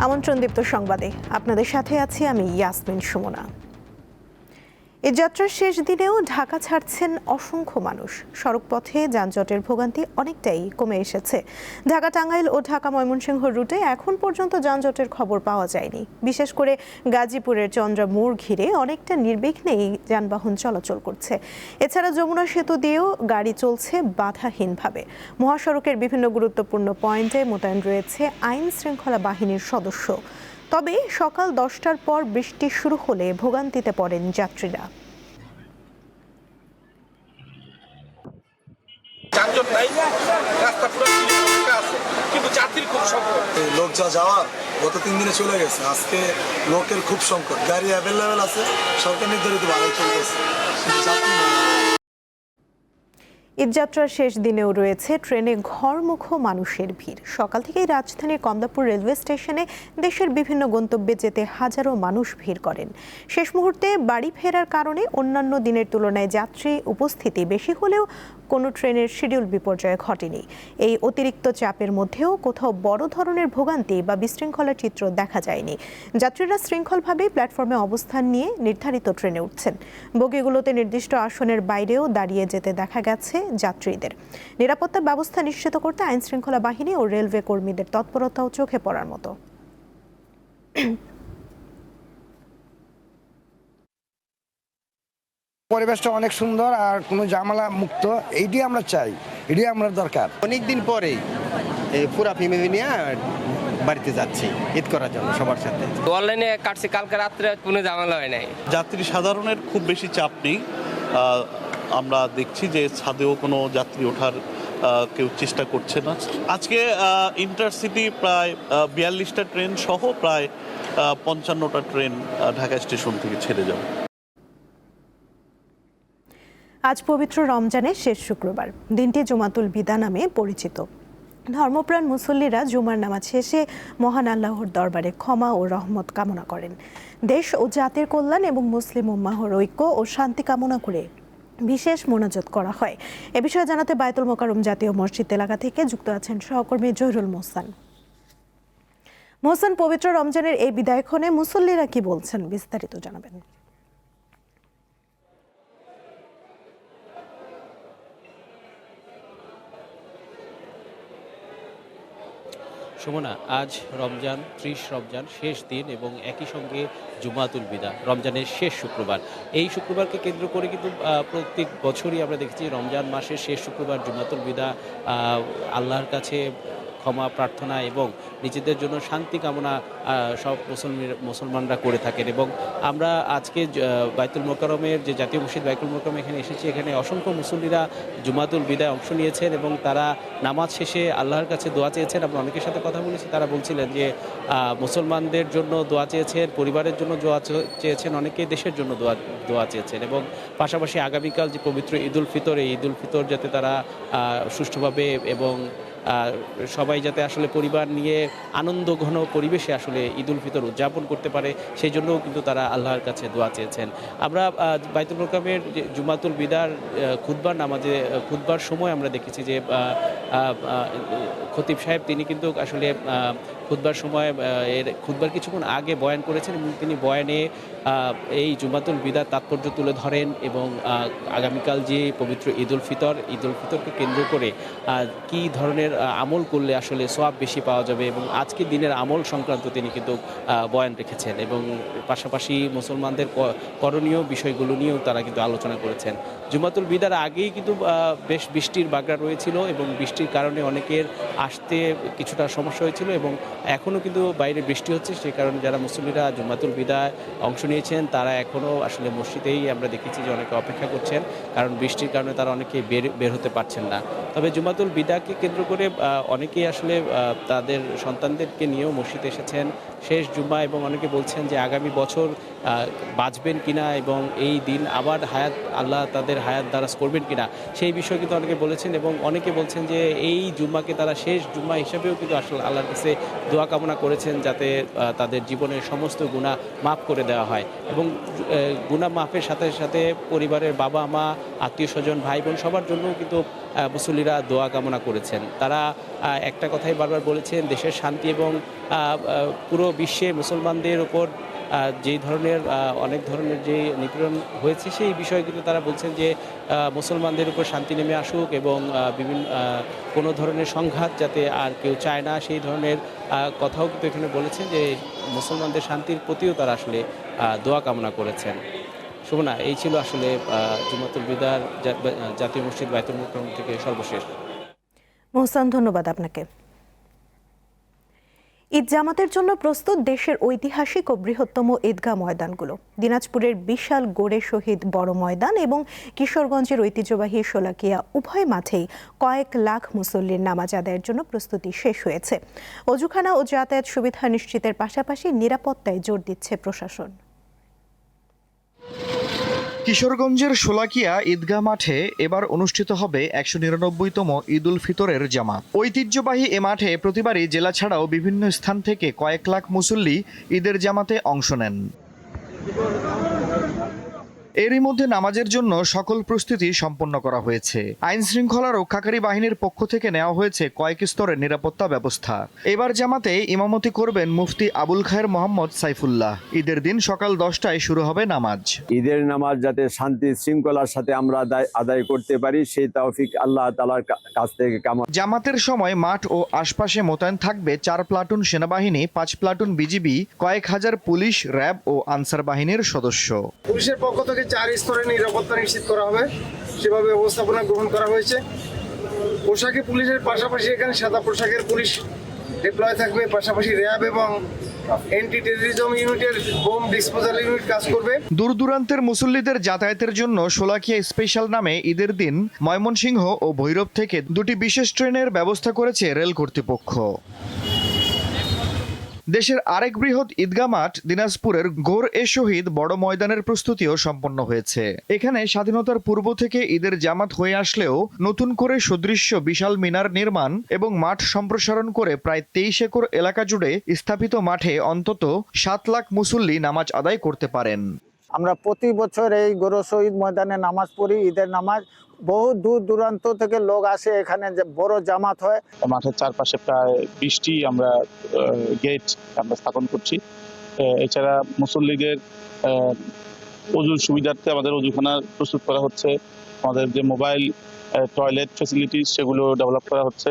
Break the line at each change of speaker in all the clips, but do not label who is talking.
আমন্ত্রণদীপ্ত সংবাদে আপনাদের সাথে আছি আমি ইয়াসমিন সুমনা। এই যাত্রার শেষ দিনেও ঢাকা ছাড়ছেন অসংখ্য মানুষ। সড়কপথে যানজটের ভোগান্তি অনেকটাই কমে এসেছে। ঢাকা টাঙ্গাইল ও ঢাকা ময়মনসিংহ রুটে এখন পর্যন্ত যানজটের খবর পাওয়া যায়নি। বিশেষ করে গাজীপুরের চন্দ্রা মোড় ঘিরে অনেকটা নির্বিঘ্নেই যানবাহন চলাচল করছে। এছাড়া যমুনা সেতু দিয়েও গাড়ি চলছে বাধাহীনভাবে। মহাসড়কের বিভিন্ন গুরুত্বপূর্ণ পয়েন্টে মোতায়েন রয়েছে আইন শৃঙ্খলা বাহিনীর সদস্য। তবে সকাল 10টার পর বৃষ্টি শুরু হলে ভোগান্তিতে পড়েন যাত্রীরা।
লোক যা যাওয়ার গত 3 দিনে চলে গেছে, আজকে লোকের খুব সংকট। গাড়ি অ্যাভেলেবেল আছে, সরকার নির্ধারিত ভাড়ায় চলতেছে, কিন্তু যাত্রী নেই।
ঈদযাত্রার শেষ দিনেও রয়েছে ট্রেনে ঘরমুখো মানুষের ভিড়। সকাল থেকেই রাজধানীর কমলাপুর রেলওয়ে স্টেশনে দেশের বিভিন্ন গন্তব্যে যেতে হাজারো মানুষ ভিড় করেন। শেষ মুহূর্তে বাড়ি ফেরার কারণে অন্যান্য দিনের তুলনায় যাত্রী উপস্থিতি বেশি হলেও কোনো ট্রেনের শিডিউল বিপর্যয় ঘটেনি। এই অতিরিক্ত চাপের মধ্যেও কোথাও বড় ধরনের ভোগান্তি বা বিশৃঙ্খলার চিত্র দেখা যায়নি। যাত্রীরা শৃঙ্খলভাবে প্ল্যাটফর্মে অবস্থান নিয়ে নির্ধারিত ট্রেনে উঠছেন। বগিগুলোতে নির্দিষ্ট আসনের বাইরেও দাঁড়িয়ে যেতে দেখা গেছে যাত্রীদের। নিরাপত্তা ব্যবস্থা নিশ্চিত করতে আইন শৃঙ্খলা বাহিনী ও রেলওয়ে কর্মীদের তৎপরতাও চোখে পড়ার মতো।
পরিবেশটা অনেক সুন্দর আর কোনো ঝামেলা মুক্ত, এইটি আমরা চাই, এটি আমরা দরকার।
অনেকদিন পরেই পুরা ফ্যামিলি নিয়ে বাড়িতে যাচ্ছি ঈদ করার জন্য সবার সাথে।
অনলাইনে কাটছি, কালকে রাত্রে কোনো ঝামেলা হয় নাই।
যাত্রী সাধারণের খুব বেশি চাপ নেই। আমরা দেখছি যে ছাদেও কোনো যাত্রী ওঠার কেউ চেষ্টা করছে না। আজকে ইন্টারসিটি প্রায় 42টা ট্রেন সহ প্রায় 55টা ট্রেন ঢাকা স্টেশন থেকে ছেড়ে যাবে।
আজ পবিত্র রমজানের শেষ শুক্রবার। দিনটি জুমাতুল বিদা নামে পরিচিত। ধর্মপ্রাণ মুসল্লিরা জুমার নামাজ শেষে মহান আল্লাহর দরবারে ক্ষমা ও রহমত কামনা করেন। দেশ ও জাতির কল্যাণ এবং মুসলিম উম্মাহর ঐক্য ও শান্তি কামনা করে বিশেষ মোনাজাত করা হয়। এ বিষয়ে জানাতে বায়তুল মোকাররম জাতীয় মসজিদ এলাকা থেকে যুক্ত আছেন সহকর্মী জহিরুল মোহসান। মোহসান, পবিত্র রমজানের এই বিদায়ক্ষণে মুসল্লিরা কি বলছেন, বিস্তারিত জানাবেন।
সুমনা, আজ রমজান 30 রমজান শেষ দিন এবং একই সঙ্গে জুমাতুল বিদা, রমজানের শেষ শুক্রবার। এই শুক্রবারকে কেন্দ্র করে কিন্তু প্রত্যেক বছরই আমরা দেখেছি রমজান মাসের শেষ শুক্রবার জুমাতুল বিদা আল্লাহর কাছে ক্ষমা প্রার্থনা এবং নিজেদের জন্য শান্তি কামনা সব মুসলমানরা করে থাকেন। এবং আমরা আজকে বায়তুল মোকাররমের যে জাতীয় মসজিদ বায়তুল মোকাররম এখানে এসেছি, এখানে অসংখ্য মুসল্লিরা জুমাতুল বিদায় অংশ নিয়েছেন এবং তারা নামাজ শেষে আল্লাহর কাছে দোয়া চেয়েছেন। আমরা অনেকের সাথে কথা বলেছি, তারা বলছিলেন যে মুসলমানদের জন্য দোয়া চেয়েছেন, পরিবারের জন্য দোয়া চেয়েছেন, অনেকে দেশের জন্য দোয়া চেয়েছেন এবং পাশাপাশি আগামীকাল যে পবিত্র ঈদুল ফিতর, এই ঈদুল ফিতর যাতে তারা সুষ্ঠুভাবে এবং সবাই যাতে আসলে পরিবার নিয়ে আনন্দ ঘন পরিবেশে আসলে ঈদুল ফিতর উদযাপন করতে পারে, সেই জন্যও কিন্তু তারা আল্লাহর কাছে দোয়া চেয়েছেন। আমরা বায়তুল মোকাররমের জুমাতুল বিদার খুতবার নামাজে খুতবার সময় আমরা দেখেছি যে খতিব সাহেব তিনি কিন্তু আসলে খুতবার সময় এর খুতবার কিছুক্ষণ আগে বয়ান করেছেন এবং তিনি বয়ানে এই জুমাতুল বিদার তাৎপর্য তুলে ধরেন এবং আগামীকাল যে পবিত্র ঈদুল ফিতরকে কেন্দ্র করে কী ধরনের আমল করলে আসলে সওয়াব বেশি পাওয়া যাবে এবং আজকের দিনের আমল সংক্রান্ত তিনি কিন্তু বয়ান রেখেছেন এবং পাশাপাশি মুসলমানদের করণীয় বিষয়গুলো নিয়েও তারা কিন্তু আলোচনা করেছেন। জুমাতুল বিদার আগেই কিন্তু বেশ বৃষ্টির বাগড়া রয়েছিল এবং বৃষ্টির কারণে অনেকের আসতে কিছুটা সমস্যা হয়েছিল এবং এখনও কিন্তু বাইরে বৃষ্টি হচ্ছে, সেই কারণে যারা মুসল্লিরা জুমাতুল বিদায় অংশ নিয়েছেন তারা এখনও আসলে মসজিদেই আমরা দেখেছি যে অনেকে অপেক্ষা করছেন, কারণ বৃষ্টির কারণে তারা অনেকে বের হতে পারছেন না। তবে জুমাতুল বিদাকে কেন্দ্র করে অনেকেই আসলে তাদের সন্তানদেরকে নিয়েও মসজিদে এসেছেন শেষ জুম্মা এবং অনেকে বলছেন যে আগামী বছর বাঁচবেন কিনা এবং এই দিন আবার আল্লাহ তাদের হায়াত দারাজ করবেন কিনা, সেই বিষয়ে কিন্তু অনেকে বলেছেন এবং অনেকে বলছেন যে এই জুম্মাকে তারা শেষ জুম্মা হিসেবেও কিন্তু আসলে আল্লাহর কাছে দোয়া কামনা করেছেন যাতে তাদের জীবনের সমস্ত গুনাহ মাফ করে দেওয়া হয় এবং গুনাহ মাফের সাথে সাথে পরিবারের বাবা মা আত্মীয় স্বজন ভাই বোন সবার জন্যও কিন্তু মুসল্লিরা দোয়া কামনা করেছেন। তার তারা একটা কথাই বারবার বলেছেন, দেশের শান্তি এবং পুরো বিশ্বে মুসলমানদের উপর যেই ধরনের অনেক ধরনের যে নিপীড়ন হয়েছে সেই বিষয়ে কিন্তু তারা বলছেন যে মুসলমানদের উপর শান্তি নেমে আসুক এবং বিভিন্ন কোনো ধরনের সংঘাত যাতে আর কেউ চায় না সেই ধরনের কথাও কিন্তু এখানে বলেছেন, যে মুসলমানদের শান্তির প্রতিও তারা আসলে দোয়া কামনা করেছেন। শোভনা, এই ছিল আসলে জুমাতুল বিদার জাতীয় মসজিদ বায়তুল মুকাররম থেকে সর্বশেষ।
মোহসান, ধন্যবাদ আপনাকে। ঈদ জামাতের জন্য প্রস্তুত দেশের ঐতিহাসিক ও বৃহত্তম ঈদগাহ ময়দানগুলো। দিনাজপুরের বিশাল গোড়ে শহীদ বড় ময়দান এবং কিশোরগঞ্জের ঐতিহ্যবাহী শোলাকিয়া উভয় মাঠেই কয়েক লাখ মুসল্লির নামাজ আদায়ের জন্য প্রস্তুতি শেষ হয়েছে। অজুখানা ও যাতায়াত সুবিধা নিশ্চিতের পাশাপাশি নিরাপত্তায় জোর দিচ্ছে প্রশাসন।
কিশোরগঞ্জের শোলাকিয়া ঈদগাহ মাঠে এবার অনুষ্ঠিত হবে ১৯৯তম ঈদ উল ফিতরের জামাত। ঐতিহ্যবাহী এ মাঠে প্রতিবারই জেলা ছাড়াও বিভিন্ন স্থান থেকে কয়েক লাখ মুসল্লি ঈদের জামাতে অংশ নেন। এরই মধ্যে নামাজের জন্য সকল প্রস্তুতি সম্পন্ন করা হয়েছে। আইন শৃঙ্খলা রক্ষাকারী বাহিনীর পক্ষ থেকে নেওয়া হয়েছে কয়েক স্তরের নিরাপত্তা ব্যবস্থা। এবার জামাতে ইমামতি করবেন মুফতি আবুল খায়ের মোহাম্মদ সাইফুল্লাহ। ঈদের দিন সকাল 10টায় শুরু হবে নামাজ।
ঈদের নামাজ যাতে শান্তি শৃঙ্খলার সাথে আমরা আদায় করতে পারি সেই তৌফিক আল্লাহ তাআলার কাছ থেকে কামনা।
জামাতের সময় মাঠ ও আশপাশে মোতায়েন থাকবে 4 প্লাটুন সেনাবাহিনী, 5 প্লাটুন বিজিবি, কয়েক হাজার পুলিশ, র্যাব ও আনসার বাহিনীর সদস্য।
পুলিশের পক্ষ থেকে 4 স্তরের নিরাপত্তা নিশ্চিত করা হবে, সেভাবে ব্যবস্থাপনা গ্রহণ করা হয়েছে। পোশাকে পুলিশের পাশাপাশি এখানে সাদা পোশাকের পুলিশ ডিপ্লয় থাকবে, পাশাপাশি র্যাব এবং অ্যান্টি টেররিজম ইউনিটের বোম ডিসপোজাল ইউনিট কাজ করবে।
দূর দূরান্তের মুসল্লিদের যাতায়াতের জন্য শোলাকিয়া স্পেশাল নামে ঈদের দিন ময়মনসিংহ ও ভৈরব থেকে 2টি বিশেষ ট্রেনের ব্যবস্থা করেছে রেল কর্তৃপক্ষ। দেশের আরেক বৃহৎ ঈদগাহ মাঠ দিনাজপুরের গোর-এ শহীদ বড় ময়দানের প্রস্তুতিও সম্পন্ন হয়েছে। এখানে স্বাধীনতার পূর্ব থেকে ঈদের জামাত হয়ে আসলেও নতুন করে সুদৃশ্য বিশাল মিনার নির্মাণ এবং মাঠ সম্প্রসারণ করে প্রায় 23 একর এলাকা জুড়ে স্থাপিত মাঠে অন্তত 7 লাখ মুসল্লি নামাজ আদায় করতে পারেন।
আমরা প্রতি বছর এই গোর শহীদ ময়দানে নামাজ পড়ি, ঈদের নামাজ। বহু দূর দূরান্ত থেকে লোক আসে, এখানে যে বড় জামাত হয়।
মাঠের চারপাশে প্রায় 20টি আমরা গেট আমরা স্থাপন করছি। এছাড়া মুসল্লিদের অজুর সুবিধার্থে আমাদের অজুখানা প্রস্তুত করা হচ্ছে। আমাদের যে মোবাইল টয়লেট ফ্যাসিলিটিস সেগুলো ডেভেলপ করা হচ্ছে।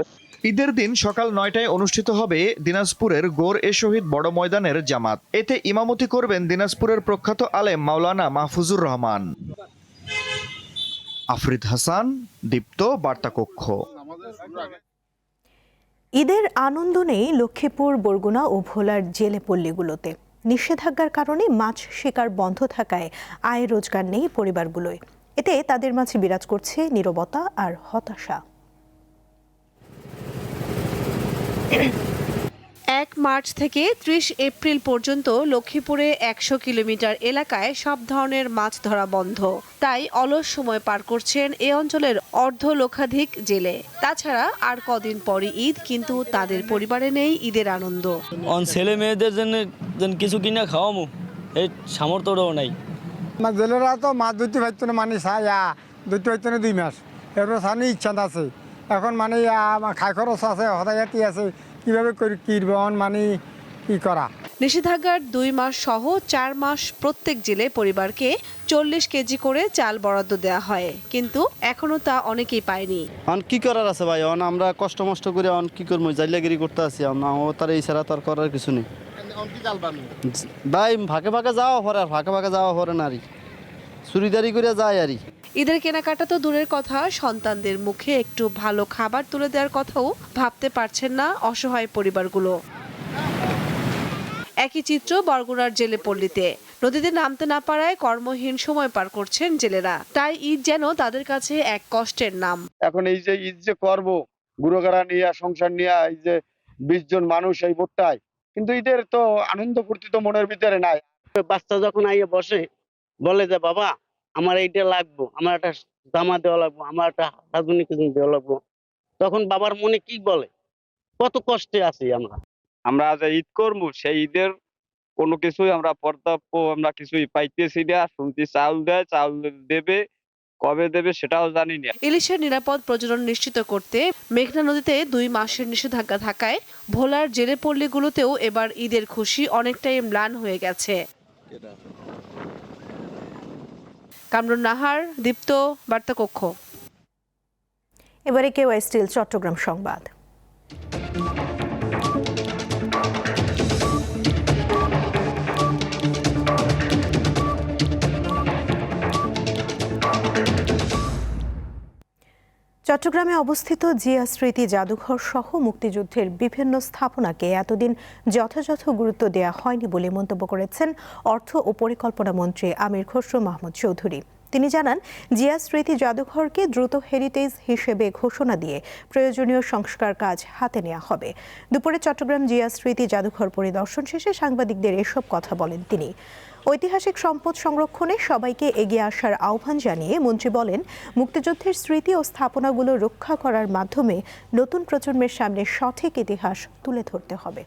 ঈদের দিন সকাল 9টায় অনুষ্ঠিত হবে দিনাজপুরের গোর-এ শহীদ বড় ময়দানের জামাত। এতে ইমামতি করবেন দিনাজপুরের প্রখ্যাত আলেম মাওলানা মাহফুজুর রহমান। আফরিদ হাসান, দীপ্ত, বার্তা কক্ষ।
ঈদের আনন্দ নেই লক্ষ্মীপুর, বরগুনা ও ভোলার জেলে পল্লীগুলোতে। নিষেধাজ্ঞার কারণে মাছ শিকার বন্ধ থাকায় আয় রোজগার নেই পরিবারগুলোয়। এতে তাদের মাঝে বিরাজ করছে নীরবতা আর হতাশা।
1 মার্চ থেকে 30 এপ্রিল পর্যন্ত লক্ষ্মীপুরে 100 কিলোমিটার এলাকায় সব ধরনের মাছ ধরা বন্ধ। তাই অলস সময় পার করছেন এ অঞ্চলের লক্ষাধিক জেলে। তাছাড়া আর কদিন পরই ঈদ, কিন্তু তাদের পরিবারে নেই ঈদের আনন্দ।
ছেলে মেয়েদের জন্য কিছু কিনা খাওয়ামু এই সামর্থ্যটাও নাই।
জেলেরা তো মাছ ধরতে পারতো না, মানে ধরতে পারতো না 2 মাস। এরপর সানি ইচ্ছা আছে, এখন মানে খাই খরচ আছে, হতায়াতি আছে, কিভাবে কিরবন মানে কি করা।
নিষেধাজ্ঞার 2 মাস সহ 4 মাস প্রত্যেক জেলে পরিবারকে 40 কেজি করে চাল বরাদ্দ দেওয়া হয়, কিন্তু এখনো তা অনেকেই পায়নি।
কি করার আছে ভাই, আমরা কষ্ট মষ্ট করে কি করবো, জাইলাগিরি করতে আছি। তার এই ছাড়া তার করার কিছু নেই ভাই। ফাঁকে ফাঁকে যাওয়া পরে, আর ফাঁকে ফাঁকে যাওয়া পরে নারী চুরিদারি করে যায় আরই।
ঈদের কেনাকাটা তো দূরের কথা, সন্তানদের মুখে একটু ভালো খাবার তুলে দেওয়ার কথাও ভাবতে পারছেন না অসহায় পরিবারগুলো। একই চিত্র বরগুনার জেলে পল্লীতে। নদীতে নামতে না পারায় কর্মহীন সময় পার করছেন জেলেরা। তাই ঈদ যেন তাদের কাছে এক কষ্টের নাম।
এখন এই যে ঈদ যে করবো, গুড়োগাড়া নিয়ে সংসার নিয়ে, এই যে 20 জন মানুষ এই বোটটায়, কিন্তু ঈদের তো আনন্দ ফুর্তি তো মনের ভিতরে নাই।
বাচ্চা যখন আইয়ে বসে বলে যে বাবা আমার এইটা লাগবো, আমার একটা জামা দেওয়া লাগবো, আমার একটা হাজুনি কিছু দেওয়া লাগবো, তখন বাবার মনে কি বলে, কত কষ্টে আছি আমরা।
আমরা যে ঈদ করবো সেই ঈদের কোনো কিছুই আমরা পর্যাপ্ত আমরা কিছুই পাইতেছি না। শুনছি চাউল দেয়, চাউল দেবে, কবে দেবে সেটাও জানি না।
ইলিশের নিরাপদ প্রজনন নিশ্চিত করতে মেঘনা নদীতে 2 মাসের নিষেধাজ্ঞা থাকায় ভোলার জেলে পল্লীগুলোতেও এবার ঈদের খুশি অনেকটাই ম্লান হয়ে গেছে। কামরুন নাহার, দীপ্ত, বার্তা কক্ষ।
এবারে কেওয়াই স্টিল চট্টগ্রাম সংবাদ। চট্টগ্রামে অবস্থিত জিয়া স্মৃতি জাদুঘর সহ মুক্তিযুদ্ধের বিভিন্ন স্থাপনাকে এতদিন যথাযথ গুরুত্ব দেওয়া হয়নি বলে মন্তব্য করেছেন অর্থ ও পরিকল্পনা মন্ত্রী আমির খসরু মাহমুদ চৌধুরী। তিনি জানান, জিয়া স্মৃতি জাদুঘরকে দ্রুত হেরিটেজ হিসেবে ঘোষণা দিয়ে প্রয়োজনীয় সংস্কার কাজ হাতে নেওয়া হবে। দুপুরে চট্টগ্রাম জিয়া স্মৃতি জাদুঘর পরিদর্শন শেষে সাংবাদিকদের এসব কথা বলেন তিনি। ঐতিহাসিক সম্পদ সংরক্ষণে সবাইকে এগিয়ে আসার আহ্বান জানিয়ে মন্ত্রী বলেন, মুক্তিযুদ্ধের স্মৃতি ও স্থাপনাগুলো রক্ষা করার মাধ্যমে নতুন প্রজন্মের সামনে সঠিক ইতিহাস তুলে ধরতে হবে।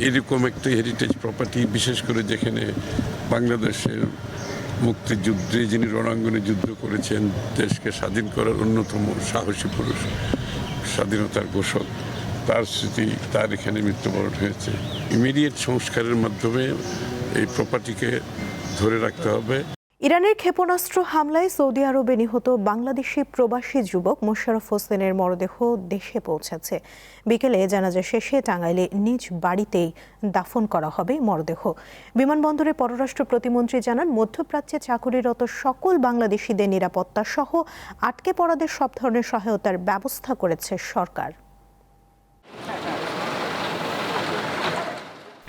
এরকম একটা হেরিটেজ প্রপার্টি, বিশেষ করে যেখানে বাংলাদেশের মুক্তিযুদ্ধে যিনি রণাঙ্গনে যুদ্ধ করেছেন, দেশকে স্বাধীন করার অন্যতম সাহসী পুরুষ, স্বাধীনতার ঘোষক, তার স্মৃতি, তার এখানে মৃত্যুবরণ হয়েছে। ইমিডিয়েট সংস্কারের মাধ্যমে এই প্রপার্টিকে ধরে রাখতে হবে।
ইরানের ক্ষেপণাস্ত্র হামলায় সৌদি আরবে নিহত বাংলাদেশি প্রবাসী যুবক মোশাররফ হোসেনের মরদেহ দেশে পৌঁছেছে। বিকেলে জানাজা শেষে টাঙ্গাইলে নিজ বাড়িতেই দাফন করা হবে মরদেহ। বিমানবন্দরে পররাষ্ট্র প্রতিমন্ত্রী জানান, মধ্যপ্রাচ্যে চাকুরিরত সকল বাংলাদেশিদের নিরাপত্তা সহ আটকে পড়াদের সব ধরনের সহায়তার ব্যবস্থা করেছে সরকার।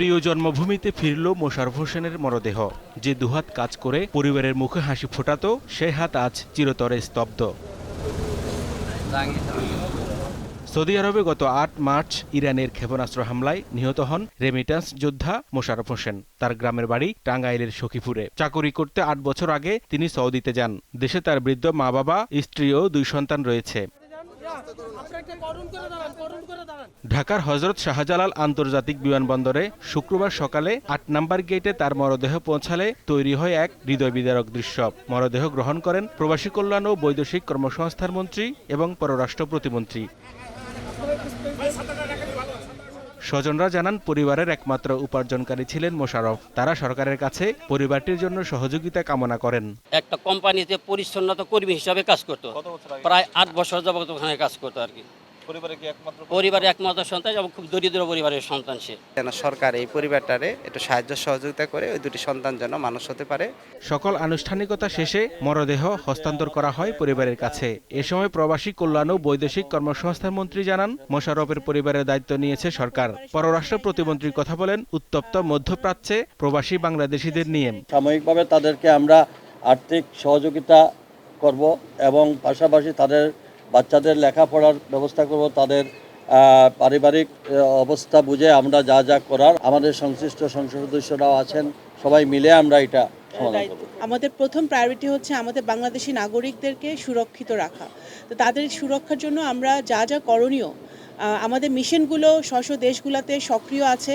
প্রিয় জন্মভূমিতে ফিরল মোশাররফ হোসেনের মরদেহ। যে দুহাত কাজ করে পরিবারের মুখে হাসি ফোটাতো, সেই হাত আজ চিরতরে স্তব্ধ। সৌদি আরবে গত 8 মার্চ ইরানের ক্ষেপণাস্ত্র হামলায় নিহত হন রেমিট্যান্স যোদ্ধা মোশাররফ হোসেন। তার গ্রামের বাড়ি টাঙ্গাইলের সখীপুরে। চাকুরি করতে 8 বছর আগে তিনি সৌদিতে যান। দেশে তার বৃদ্ধ মা বাবা, স্ত্রী ও 2 সন্তান রয়েছে। ঢাকার হযরত শাহজালাল আন্তর্জাতিক বিমানবন্দরে শুক্রবার সকালে 8 নম্বর গেটে তার মরদেহ পৌঁছালে তৈরি হয় এক হৃদয় বিদারক দৃশ্য। মরদেহ গ্রহণ করেন প্রবাসী কল্যাণ ও বৈদেশিক কর্মসংস্থান মন্ত্রী এবং পররাষ্ট্র প্রতিমন্ত্রী। স্বজনরা জানান, পরিবারের একমাত্র উপার্জনকারী ছিলেন মোশাররফ। তারা সরকারের কাছে পরিবারটির জন্য সহযোগিতা কামনা করেন।
একটা কোম্পানিতে পরিচ্ছন্নতা কর্মী হিসাবে কাজ করতো, প্রায় 8 বছর যাবত ওখানে কাজ করতো আর কি। পরিবারের একমাত্র সন্তান এবং খুব দরিদ্র পরিবারের সন্তান সে।
সরকার এই পরিবারটারে একটু সাহায্য সহযোগিতা করে ওই 2টি সন্তান যেন মানুষ হতে পারে।
সকল আনুষ্ঠানিকতা শেষে মরদেহ হস্তান্তর করা হয় পরিবারের কাছে। এ সময় প্রবাসী কল্যাণ ও বৈদেশিক কর্মসংস্থান মন্ত্রী জানান, মোশাররফের পরিবারের দায়িত্ব নিয়েছে সরকার। পররাষ্ট্র প্রতিমন্ত্রী কথা বলেন উত্তপ্ত মধ্যপ্রাচ্যে প্রবাসী বাংলাদেশিদের নিয়ে।
সাময়িকভাবে তাদেরকে আমরা আর্থিক সহযোগিতা করব এবং পাশাপাশি তাদের বাচ্চাদের লেখাপড়ার ব্যবস্থা করব। তাদের পারিবারিক অবস্থা বুঝে আমরা যা যা করার, আমাদের সংশ্লিষ্ট সংসদ সদস্যরাও আছেন, সবাই মিলে আমরা এটা সমাধান করব।
আমাদের প্রথম প্রায়োরিটি হচ্ছে আমাদের বাংলাদেশি নাগরিকদেরকে সুরক্ষিত রাখা। তো তাদের সুরক্ষার জন্য আমরা যা যা করণীয়, আমাদের মিশনগুলো স্ব দেশগুলোতে সক্রিয় আছে,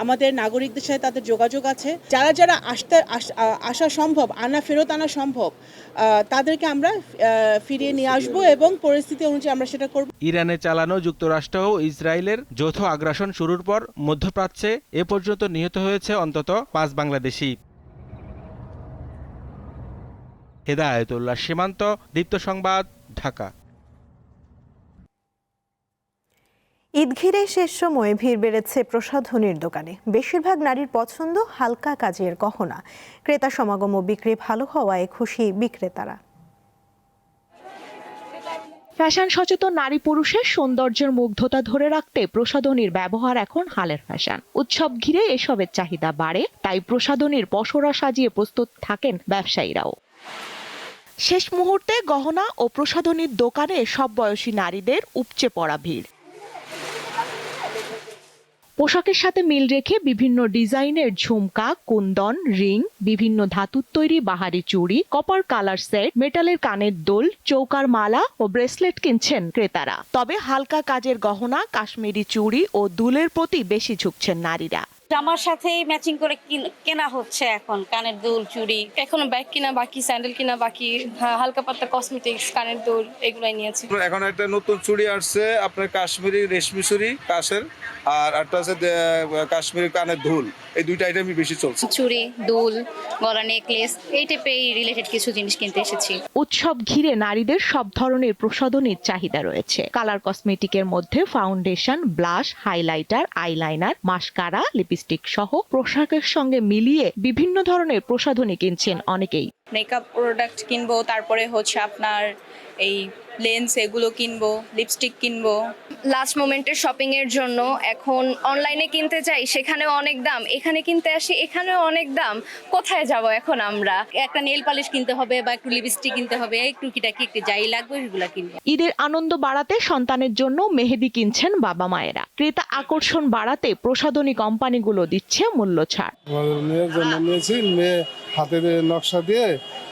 আমাদের নাগরিকদের সাথে তাদের যোগাযোগ আছে। যারা যারা আসা সম্ভব, ফেরত আনা সম্ভব, তাদেরকে আমরা ফিরিয়ে নিয়ে আসবো এবং পরিস্থিতি অনুযায়ী আমরা সেটা করব।
ইরানে চালানো যুক্তরাষ্ট্র ও ইসরায়েলের যৌথ আগ্রাসন শুরুর পর মধ্যপ্রাচ্যে এ পর্যন্ত নিহত হয়েছে অন্তত 5 বাংলাদেশি। হেদায়েতুল্লাহ সীমান্ত, দীপ্ত সংবাদ, ঢাকা।
ঈদ ঘিরে শেষ সময়ে ভিড় বেড়েছে প্রসাধনীর দোকানে। বেশিরভাগ নারীর পছন্দ হালকা কাজের গহনা। ক্রেতা সমাগম ও বিক্রি ভালো হওয়ায় খুশি বিক্রেতারা।
ফ্যাশন সচেতন নারী পুরুষের সৌন্দর্যের মুগ্ধতা ধরে রাখতে প্রসাধনীর ব্যবহার এখন হালের ফ্যাশন। উৎসব ঘিরে এসবের চাহিদা বাড়ে, তাই প্রসাধনীর পসরা সাজিয়ে প্রস্তুত থাকেন ব্যবসায়ীরাও। শেষ মুহূর্তে গহনা ও প্রসাধনীর দোকানে সব বয়সী নারীদের উপচে পড়া ভিড়। পোশাকের সাথে মিল রেখে বিভিন্ন ডিজাইনের ঝুমকা, কুন্দন, রিং, বিভিন্ন ধাতুর তৈরি বাহারি চুড়ি, কপার কালার সেট, মেটালের কানের দোল, চৌকার মালা ও ব্রেসলেট কিনছেন ক্রেতারা। তবে হালকা কাজের গহনা, কাশ্মীরি চুড়ি ও দুলের প্রতি বেশি ঝুঁকছেন নারীরা।
জামার সাথেই ম্যাচিং করে কেনা হচ্ছে এখন কানের দুল, চুড়ি।
এখনো ব্যাগ কিনা বাকি, স্যান্ডেল কিনা বাকি, হালকা পাতলা কসমেটিক্স, কানের দুল এগুলাই নিয়েছি।
এখন একটা নতুন চুড়ি আসছে আপনার কাশ্মীরি রেশমি চুড়ি কাশের, আর একটা আছে কাশ্মীরি কানের দুল। এই দুইটা আইটেমই বেশি চলছে।
চুড়ি, দুল, গলা নেকলেস এই টাইপের রিলেটেড কিছু জিনিস কিনতে এসেছি।
উৎসব ঘিরে নারীদের সব ধরনের প্রসাধনীর চাহিদা রয়েছে। কালার কসমেটিকের মধ্যে foundation, blush, highlighter, eyeliner, mascara, lipstick সহ পোশাকের সঙ্গে মিলিয়ে বিভিন্ন ধরনের প্রসাধনী কিনছেন অনেকেই।
মেকআপ প্রোডাক্ট কিনবো, তারপরে হচ্ছে আপনার এই লেন্স এগুলো কিনবো, লিপস্টিক কিনবো। লাস্ট মোমেন্টের শপিং এর জন্য এখন অনলাইনে কিনতে যাই, সেখানেও অনেক দাম, এখানে কিনতে আসি এখানেও অনেক দাম। কোথায় যাব এখন আমরা? একটা নেল পালিশ কিনতে হবে বা একটু লিপস্টিক কিনতে হবে, একটু কিটাকি একটু যাই লাগবে এগুলো কিনবো।
ঈদের আনন্দ বাড়াতে সন্তানের জন্য মেহেদি কিনছেন বাবা মায়েরা। ক্রেতা আকর্ষণ বাড়াতে প্রসাধনী কোম্পানিগুলো দিচ্ছে মূল্য ছাড়।
মেয়ের জন্য নিয়েছি, মেয়ে হাতে নকশা দিয়ে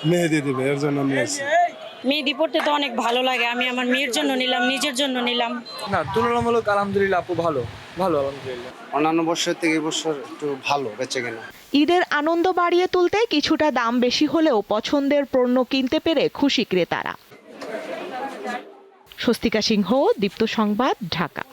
মেহেদি দিবে, এর জন্য নিয়েছি।
মেহেদি পড়তে তো অনেক ভালো লাগে, আমি আমার মেয়ের জন্য নিলাম, নিজের জন্য নিলাম।
না, তুলনামূলক আলহামদুলিল্লাহ আপু ভালো আলহামদুলিল্লাহ।
অন্যান্য বছর থেকে এই বছর একটু ভালো বেঁচে কিনা।
ঈদের আনন্দ বাড়িয়ে তুলতে কিছুটা দাম বেশি হলেও পছন্দের পণ্য কিনতে পেরে খুশি ক্রেতারা। স্বস্তিকা সিংহ, দীপ্ত সংবাদ, ঢাকা।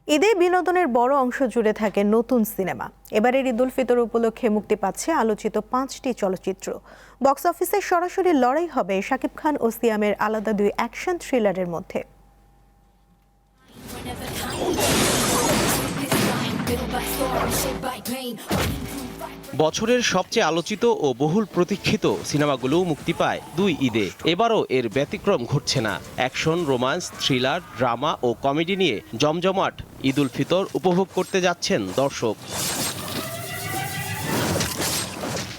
ঈদে বিনোদনের বড় অংশ জুড়ে থাকে নতুন সিনেমা। এবারের ঈদ উল ফিতর উপলক্ষে মুক্তি পাচ্ছে আলোচিত 5টি চলচ্চিত্র। বক্স অফিসে সরাসরি লড়াই হবে শাকিব খান ও সিয়ামের আলাদা 2 অ্যাকশন থ্রিলারের মধ্যে।
বছরের সবচেয়ে আলোচিত ও বহুল প্রতীক্ষিত সিনেমাগুলো মুক্তি পায় 2 ঈদে। এবারও এর ব্যতিক্রম ঘটছে না। অ্যাকশন, রোমান্স, থ্রিলার, ড্রামা ও কমেডি নিয়ে জমজমাট ঈদ উল ফিতর উপভোগ করতে যাচ্ছেন দর্শক।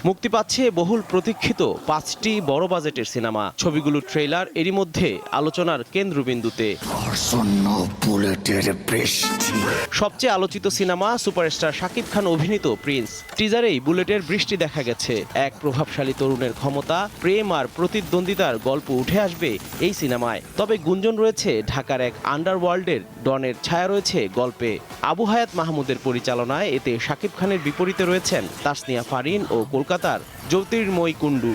মুক্তি পাচ্ছে বহুল প্রতীক্ষিত 5টি বড় বাজেটের সিনেমা। ছবিগুলোর ট্রেইলার এরই মধ্যে আলোচনার কেন্দ্রবিন্দুতে। সবচেয়ে আলোচিত সিনেমা সুপারস্টার শাকিব খান অভিনীত প্রিন্স। টিজারেই বুলেটের বৃষ্টি দেখা গেছে। এক প্রভাবশালী তরুণের ক্ষমতা, প্রেম আর প্রতিদ্বন্দ্বিতার গল্প উঠে আসবে এই সিনেমায়। তবে গুঞ্জন রয়েছে ঢাকার এক আন্ডারওয়ার্ল্ডের ডনের ছায়া রয়েছে গল্পে। আবু হায়াত মাহমুদের পরিচালনায় এতে শাকিব খানের বিপরীতে রয়েছেন তাসনিয়া ফারিন ও কলকাতার জ্যোতির্ময় কুণ্ডু।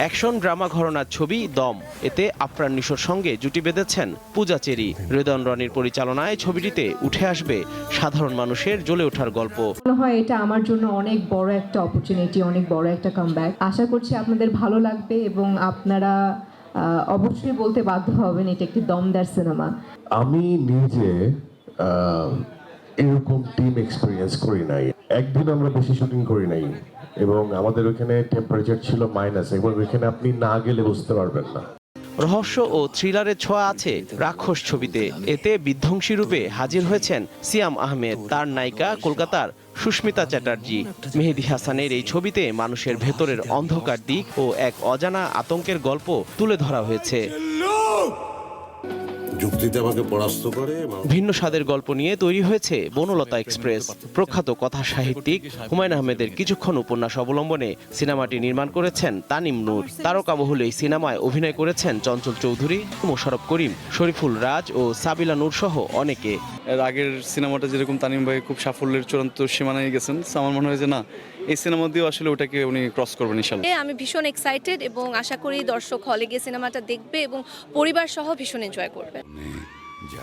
অ্যাকশন ড্রামা ঘরানার ছবি দম। এতে আফরান নিশোর সঙ্গে জুটি বেঁধেছেন পূজা চেরি। রেদন রনির পরিচালনায় ছবিটিতে উঠে আসবে সাধারণ মানুষের জ্বলে ওঠার গল্প।
মনে হয় এটা আমার জন্য অনেক বড় একটা অপরচুনিটি, অনেক বড় একটা কামব্যাক। আশা করছি আপনাদের ভালো লাগবে এবং আপনারা অবশ্যই বলতে বাধ্য হবেন এটা একটি দমদার সিনেমা।
আমি নিজে এরকম টিম এক্সপেরিয়েন্স করি নাই। একদিন আমরা বেশি শুটিং করি নাই এবং আমাদের ওখানে টেম্পারেচার ছিল মাইনাস, এবং ওইখানে আপনি না গেলে বুঝতে পারবেন না।
রহস্য ও থ্রিলারের ছোঁয়া আছে রাক্ষস ছবিতে। এতে বিধ্বংসী রূপে হাজির হয়েছেন সিয়াম আহমেদ। তার নায়িকা কলকাতার সুস্মিতা চ্যাটার্জি। মেহেদি হাসানের এই ছবিতে মানুষের ভেতরের অন্ধকার দিক ও এক অজানা আতঙ্কের গল্প তুলে ধরা হয়েছে।
যুক্তিতে আমাকে পরাস্ত করে।
ভিন্ন স্বাদের গল্প নিয়ে তৈরি হয়েছে বনলতা এক্সপ্রেস। প্রখ্যাত কথা সাহিত্যিক হুমায়ুন আহমেদের কিছুক্ষণ উপন্যাস অবলম্বনে সিনেমাটি নির্মাণ করেছেন তানিম নূর। তারকাবহুল এই সিনেমায় অভিনয় করেছেন চঞ্চল চৌধুরী, মোশাররফ করিম, শরীফুল রাজ ও সাবিলা নূর সহ অনেকে।
এর আগের সিনেমাটা যেরকম তানিম ভাই খুব সাফল্যের চূড়ান্ত সীমানায় গেছেন, আমার মনে হয় যে না, এই সিনেমা দিয়েও আসলে ওটাকে উনি ক্রস করবেন ইনশাআল্লাহ।
আমি ভীষণ এক্সাইটেড এবং আশা করি দর্শক হলে গিয়ে সিনেমাটা দেখবে এবং পরিবার সহ ভীষণ এনজয় করবে।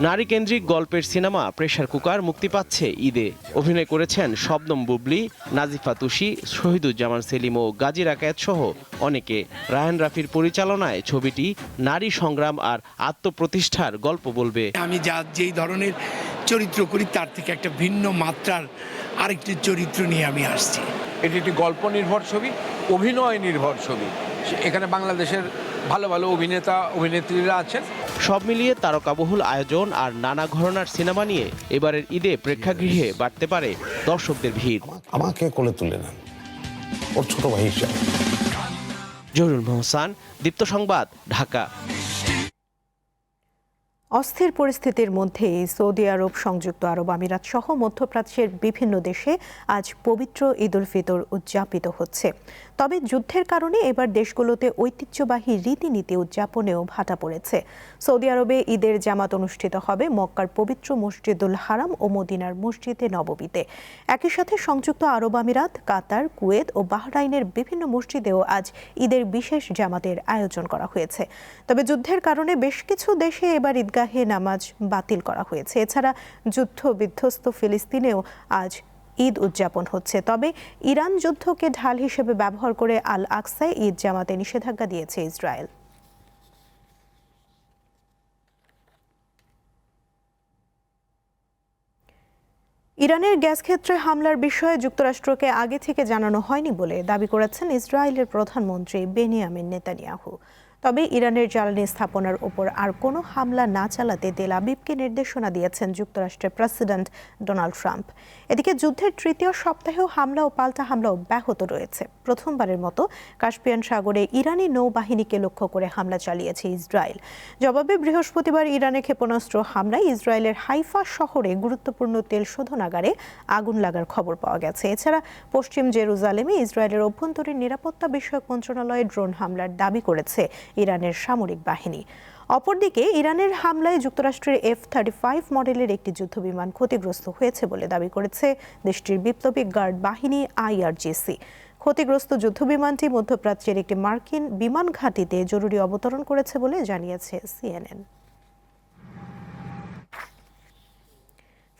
নারী কেন্দ্রিক গল্পের সিনেমা প্রেসার কুকার মুক্তি পাচ্ছে ঈদে। অভিনয় করেছেন শবনম বুবলি, নাজিফা তুষি, শহীদুজ্জামান সেলিম ও গাজী রাকায়েত সহ অনেকে। রায়হান রাফির পরিচালনায় ছবিটি নারী সংগ্রাম আর আত্মপ্রতিষ্ঠার গল্প বলবে।
আমি যেই ধরনের চরিত্র করি তার থেকে একটা ভিন্ন মাত্রার আরেকটি চরিত্র নিয়ে আমি আসছি।
এটি একটি গল্প নির্ভর ছবি, অভিনয় নির্ভর ছবি। এখানে বাংলাদেশের ভালো ভালো অভিনেতা অভিনেত্রীরা আছেন।
সব মিলিয়ে তারকাবহুল আয়োজন আর নানা ঘরানার সিনেমা নিয়ে এবারের ঈদে প্রেক্ষাগৃহে বাড়তে পারে দর্শকদের ভিড়।
আমাকে কোলে তুলে নেন, ওর ছোট ভাই হিসাবে।
জহুরুল মোহসান, দীপ্ত সংবাদ, ঢাকা।
অস্থির পরিস্থিতির মধ্যেই সৌদি আরব, সংযুক্ত আরব আমিরাত সহ মধ্যপ্রাচ্যের বিভিন্ন দেশে আজ পবিত্র ঈদ উল ফিতর উদযাপিত হচ্ছে। তবে যুদ্ধের কারণে এবার দেশগুলোতে ঐতিহ্যবাহী রীতিনীতি উদযাপনেও ভাটা পড়েছে। সৌদি আরবে ঈদের জামাত অনুষ্ঠিত হবে মক্কার পবিত্র মসজিদুল হারাম ও মদিনার মসজিদে নববীতে। একই সাথে সংযুক্ত আরব আমিরাত, কাতার, কুয়েত ও বাহরাইনের বিভিন্ন মসজিদেও আজ ঈদের বিশেষ জামাতের আয়োজন করা হয়েছে। তবে যুদ্ধের কারণে বেশ কিছু দেশে এবার ঈদগাহে নামাজ বাতিল করা হয়েছে। এছাড়া যুদ্ধ বিধ্বস্ত ফিলিস্তিনেও আজ ঈদ উদযাপন হচ্ছে। তবে ইরান যুদ্ধকে ঢাল হিসেবে ব্যবহার করে আল আকসায় ঈদ জামাতে নিষেধাজ্ঞা দিয়েছে ইসরায়েল। ইরানের গ্যাস ক্ষেত্রে হামলার বিষয়ে যুক্তরাষ্ট্রকে আগে থেকে জানানো হয়নি বলে দাবি করেছেন ইসরায়েলের প্রধানমন্ত্রী বেনিয়ামিন নেতানিয়াহু। তবে ইরানের জ্বালানি স্থাপনার ওপর আর কোনো হামলা না চালাতে তেল আবিবকে নির্দেশনা দিয়েছেন যুক্তরাষ্ট্রের প্রেসিডেন্ট ডোনাল্ড ট্রাম্প। এদিকে যুদ্ধের তৃতীয় সপ্তাহেও হামলা ও পাল্টা হামলা অব্যাহত রয়েছে। প্রথমবারের মতো কাস্পিয়ান সাগরে ইরানি নৌবাহিনীকে লক্ষ্য করে হামলা চালিয়েছে ইসরায়েল। জবাবে বৃহস্পতিবার ইরানে ক্ষেপণাস্ত্র হামলায় ইসরায়েলের হাইফা শহরে গুরুত্বপূর্ণ তেল শোধনাগারে আগুন লাগার খবর পাওয়া গেছে। এছাড়া পশ্চিম জেরুজালেমে ইসরায়েলের অভ্যন্তরীণ নিরাপত্তা বিষয়ক মন্ত্রণালয়ে ড্রোন হামলার দাবি করেছে ইরানের সামরিক বাহিনী। অপরদিকে ইরানের হামলায় যুক্তরাষ্ট্রের F-35 মডেলের একটি যুদ্ধবিমান ক্ষতিগ্রস্ত হয়েছে বলে দাবি করেছে দেশটির বিপ্লবী গার্ড বাহিনী IRGC। ক্ষতিগ্রস্ত যুদ্ধবিমানটি মধ্যপ্রাচ্যের একটি মার্কিন বিমান ঘাঁটিতে জরুরি অবতরণ করেছে বলে জানিয়েছে CNN।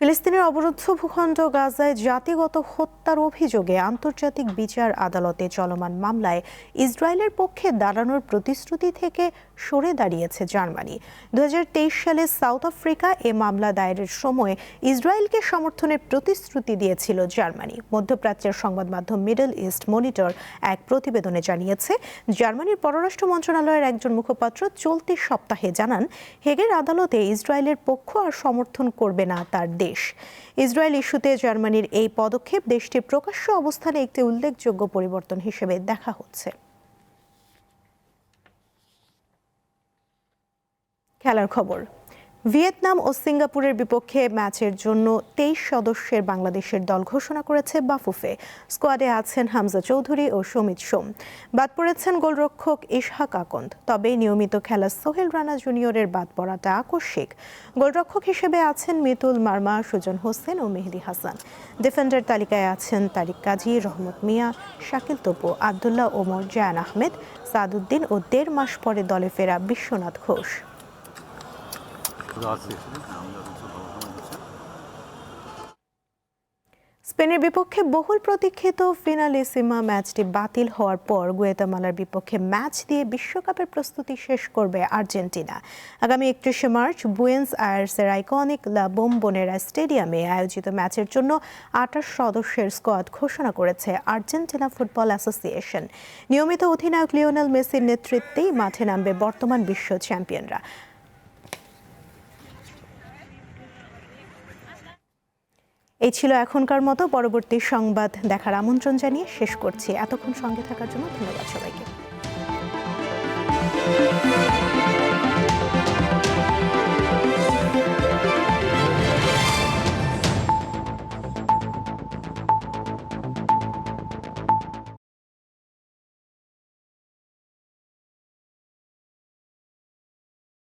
ফিলিস্তিনের অবরুদ্ধ ভূখণ্ড গাজায় জাতিগত হত্যার অভিযোগে আন্তর্জাতিক বিচার আদালতে চলমান মামলায় ইসরায়েলের পক্ষে দাঁড়ানোর প্রতিশ্রুতি থেকে সরে দাঁড়িয়েছে জার্মানি। 2023 সালে সাউথ আফ্রিকা এ মামলা দায়েরের সময় ইসরায়েলকে সমর্থনের প্রতিশ্রুতি দিয়েছিল জার্মানি। মধ্যপ্রাচ্যের সংবাদ মাধ্যম মিডল ইস্ট মনিটর এক প্রতিবেদনে জানিয়েছে, জার্মানির পররাষ্ট্র মন্ত্রণালয়ের একজন মুখপাত্র চলতি সপ্তাহে জানান, হেগের আদালতে ইসরায়েলের পক্ষ আর সমর্থন করবে না তার দেশ। ইসরায়েল ইস্যুতে জার্মানির এই পদক্ষেপ দেশটির প্রকাশ্য অবস্থানে একটি উল্লেখযোগ্য পরিবর্তন হিসেবে দেখা হচ্ছে। খেলার খবর। ভিয়েতনাম ও সিঙ্গাপুরের বিপক্ষে ম্যাচের জন্য 23 সদস্যের বাংলাদেশের দল ঘোষণা করেছে বাফুফে। স্কোয়াডে আছেন হামজা চৌধুরী ও সমিত সোম। বাদ পড়েছেন গোলরক্ষক ইশহাক আকন্দ। তবে নিয়মিত খেলা সোহেল রানা জুনিয়রের বাদ পড়াটা আকস্মিক। গোলরক্ষক হিসেবে আছেন মিতুল মার্মা, সুজন হোসেন ও মেহেদি হাসান। ডিফেন্ডার তালিকায় আছেন তারিক কাজী, রহমত মিয়া, শাকিল তোপু, আবদুল্লাহ ওমর, জায়ান আহমেদ, সাদউদ্দিন ও 1.5 মাস পরে দলে ফেরা বিশ্বনাথ ঘোষ। স্পেনের বিপক্ষে বহুল প্রতীক্ষিত ফিনালিসিমা ম্যাচটি বাতিল হওয়ার পর গুয়েতামালার বিপক্ষে ম্যাচ দিয়ে বিশ্বকাপের প্রস্তুতি শেষ করবে আর্জেন্টিনা। আগামী 31 মার্চ বুয়েন্স আয়ার্সের আইকনিক লা বোম্বোনেরা স্টেডিয়ামে আয়োজিত ম্যাচের জন্য 28 সদস্যের স্কোয়াড ঘোষণা করেছে আর্জেন্টিনা ফুটবল অ্যাসোসিয়েশন। নিয়মিত অধিনায়ক লিওনেল মেসির নেতৃত্বেই মাঠে নামবে বর্তমান বিশ্ব চ্যাম্পিয়নরা। এই ছিল এখনকার মতো। পরবর্তী সংবাদ দেখার আমন্ত্রণ জানিয়ে শেষ করছি। এতক্ষণ সঙ্গে থাকার জন্য ধন্যবাদ সবাইকে।